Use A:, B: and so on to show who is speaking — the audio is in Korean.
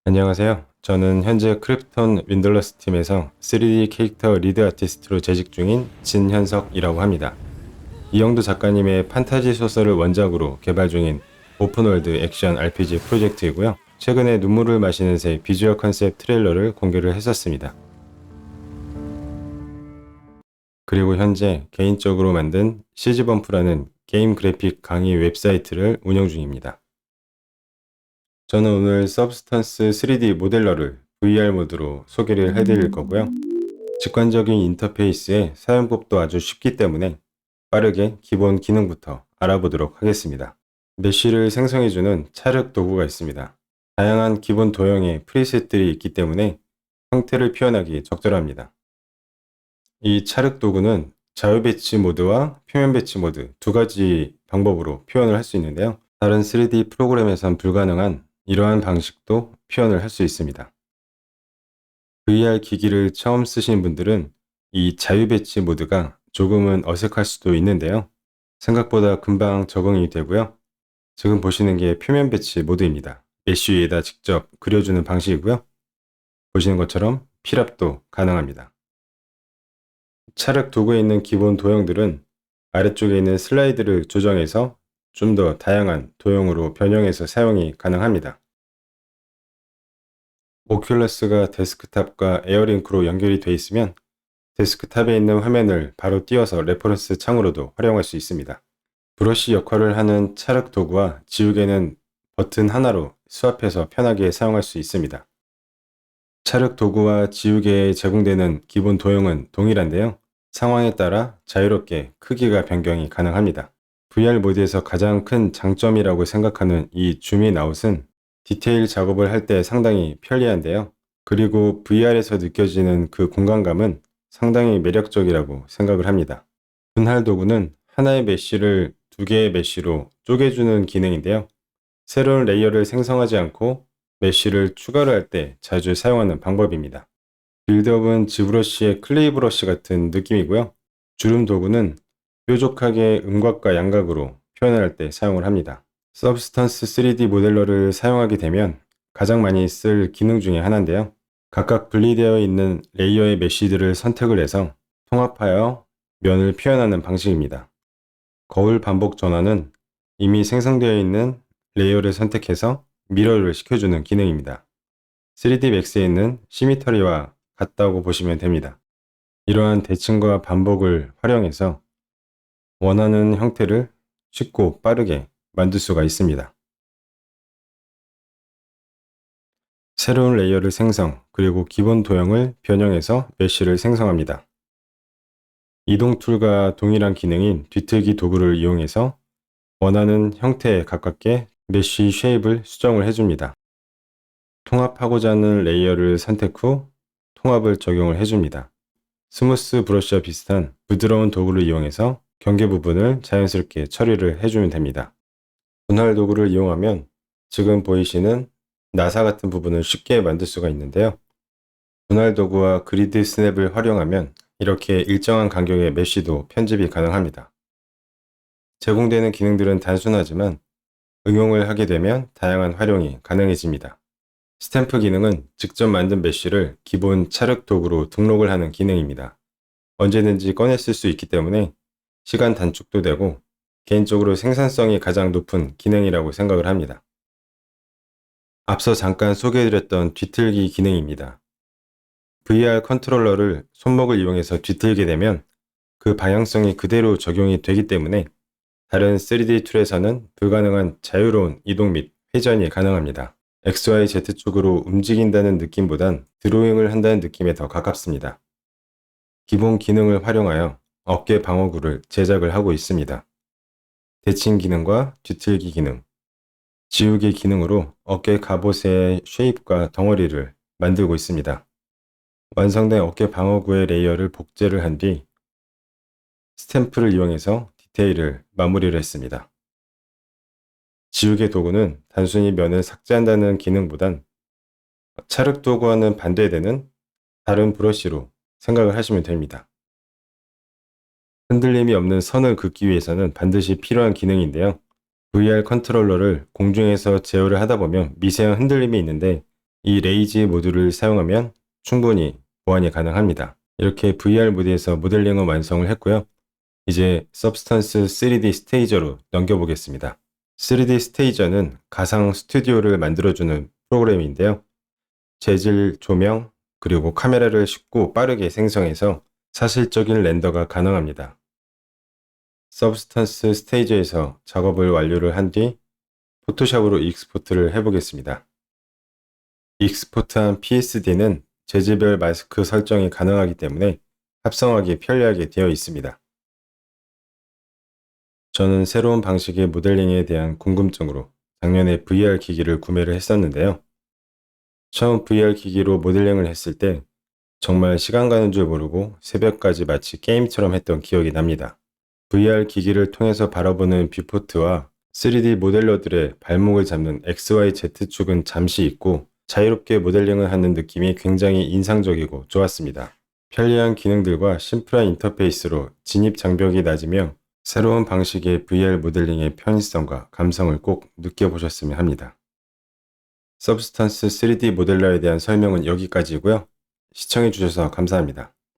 A: 안녕하세요. 저는 현재 크립톤 윈들러스 팀에서 3D 캐릭터 리드 아티스트로 재직 중인 진현석이라고 합니다. 이영도 작가님의 판타지 소설을 원작으로 개발 중인 오픈월드 액션 RPG 프로젝트이고요. 최근에 눈물을 마시는 새 비주얼 컨셉 트레일러를 공개를 했었습니다. 그리고 현재 개인적으로 만든 시즈범프라는 게임 그래픽 강의 웹사이트를 운영 중입니다. 저는 오늘 서브스턴스 3D 모델러를 VR 모드로 소개를 해드릴 거고요. 직관적인 인터페이스에 사용법도 아주 쉽기 때문에 빠르게 기본 기능부터 알아보도록 하겠습니다. 메쉬를 생성해주는 찰흙 도구가 있습니다. 다양한 기본 도형의 프리셋들이 있기 때문에 형태를 표현하기 적절합니다. 이 찰흙 도구는 자유 배치 모드와 표면 배치 모드 두 가지 방법으로 표현을 할 수 있는데요. 다른 3D 프로그램에선 불가능한 이러한 방식도 표현을 할 수 있습니다. VR 기기를 처음 쓰신 분들은 이 자유 배치 모드가 조금은 어색할 수도 있는데요. 생각보다 금방 적응이 되고요. 지금 보시는 게 표면 배치 모드입니다. 메쉬 위에다 직접 그려주는 방식이고요. 보시는 것처럼 필압도 가능합니다. 찰흙 도구에 있는 기본 도형들은 아래쪽에 있는 슬라이드를 조정해서 좀 더 다양한 도형으로 변형해서 사용이 가능합니다. 오큘러스가 데스크탑과 에어링크로 연결이 되어 있으면 데스크탑에 있는 화면을 바로 띄워서 레퍼런스 창으로도 활용할 수 있습니다. 브러쉬 역할을 하는 찰흙 도구와 지우개는 버튼 하나로 수합해서 편하게 사용할 수 있습니다. 찰흙 도구와 지우개에 제공되는 기본 도형은 동일한데요. 상황에 따라 자유롭게 크기가 변경이 가능합니다. VR 모드에서 가장 큰 장점이라고 생각하는 이 줌인 아웃은 디테일 작업을 할 때 상당히 편리한데요. 그리고 VR에서 느껴지는 그 공간감은 상당히 매력적이라고 생각을 합니다. 분할 도구는 하나의 메쉬를 두 개의 메쉬로 쪼개주는 기능인데요. 새로운 레이어를 생성하지 않고 메쉬를 추가를 할 때 자주 사용하는 방법입니다. 빌드업은 지브러쉬의 클레이 브러쉬 같은 느낌이고요. 주름 도구는 뾰족하게 음각과 양각으로 표현할 때 사용을 합니다. 서브스턴스 3D 모델러를 사용하게 되면 가장 많이 쓸 기능 중에 하나인데요. 각각 분리되어 있는 레이어의 메쉬들을 선택을 해서 통합하여 면을 표현하는 방식입니다. 거울 반복 전환은 이미 생성되어 있는 레이어를 선택해서 미러를 시켜주는 기능입니다. 3D 맥스에 있는 시미터리와 같다고 보시면 됩니다. 이러한 대칭과 반복을 활용해서 원하는 형태를 쉽고 빠르게 만들 수가 있습니다. 새로운 레이어를 생성, 그리고 기본 도형을 변형해서 메쉬를 생성합니다. 이동 툴과 동일한 기능인 뒤틀기 도구를 이용해서 원하는 형태에 가깝게 메쉬 쉐입을 수정을 해줍니다. 통합하고자 하는 레이어를 선택 후 통합을 적용을 해줍니다. 스무스 브러쉬와 비슷한 부드러운 도구를 이용해서 경계 부분을 자연스럽게 처리를 해주면 됩니다. 분할 도구를 이용하면 지금 보이시는 나사 같은 부분을 쉽게 만들 수가 있는데요. 분할 도구와 그리드 스냅을 활용하면 이렇게 일정한 간격의 메쉬도 편집이 가능합니다. 제공되는 기능들은 단순하지만 응용을 하게 되면 다양한 활용이 가능해집니다. 스탬프 기능은 직접 만든 메쉬를 기본 찰흙 도구로 등록을 하는 기능입니다. 언제든지 꺼내 쓸 수 있기 때문에 시간 단축도 되고 개인적으로 생산성이 가장 높은 기능이라고 생각을 합니다. 앞서 잠깐 소개해드렸던 뒤틀기 기능입니다. VR 컨트롤러를 손목을 이용해서 뒤틀게 되면 그 방향성이 그대로 적용이 되기 때문에 다른 3D 툴에서는 불가능한 자유로운 이동 및 회전이 가능합니다. XYZ 쪽으로 움직인다는 느낌보단 드로잉을 한다는 느낌에 더 가깝습니다. 기본 기능을 활용하여 어깨 방어구를 제작을 하고 있습니다. 대칭 기능과 뒤틀기 기능, 지우개 기능으로 어깨 갑옷의 쉐입과 덩어리를 만들고 있습니다. 완성된 어깨 방어구의 레이어를 복제를 한 뒤 스탬프를 이용해서 디테일을 마무리를 했습니다. 지우개 도구는 단순히 면을 삭제한다는 기능보단 찰흙 도구와는 반대되는 다른 브러쉬로 생각을 하시면 됩니다. 흔들림이 없는 선을 긋기 위해서는 반드시 필요한 기능인데요. VR 컨트롤러를 공중에서 제어를 하다 보면 미세한 흔들림이 있는데 이 레이지 모드를 사용하면 충분히 보완이 가능합니다. 이렇게 VR 모드에서 모델링은 완성을 했고요. 이제 Substance 3D 스테이저로 넘겨보겠습니다. 3D 스테이저는 가상 스튜디오를 만들어주는 프로그램인데요. 재질, 조명, 그리고 카메라를 쉽고 빠르게 생성해서 사실적인 렌더가 가능합니다. Substance 스테이저에서 작업을 완료를 한 뒤 포토샵으로 익스포트를 해보겠습니다. 익스포트한 PSD는 재질별 마스크 설정이 가능하기 때문에 합성하기 편리하게 되어 있습니다. 저는 새로운 방식의 모델링에 대한 궁금증으로 작년에 VR 기기를 구매를 했었는데요. 처음 VR 기기로 모델링을 했을 때 정말 시간 가는 줄 모르고 새벽까지 마치 게임처럼 했던 기억이 납니다. VR 기기를 통해서 바라보는 뷰포트와 3D 모델러들의 발목을 잡는 XYZ축은 잠시 잊고 자유롭게 모델링을 하는 느낌이 굉장히 인상적이고 좋았습니다. 편리한 기능들과 심플한 인터페이스로 진입 장벽이 낮으며 새로운 방식의 VR 모델링의 편의성과 감성을 꼭 느껴보셨으면 합니다. 서브스탄스 3D 모델러에 대한 설명은 여기까지고요. 시청해주셔서 감사합니다.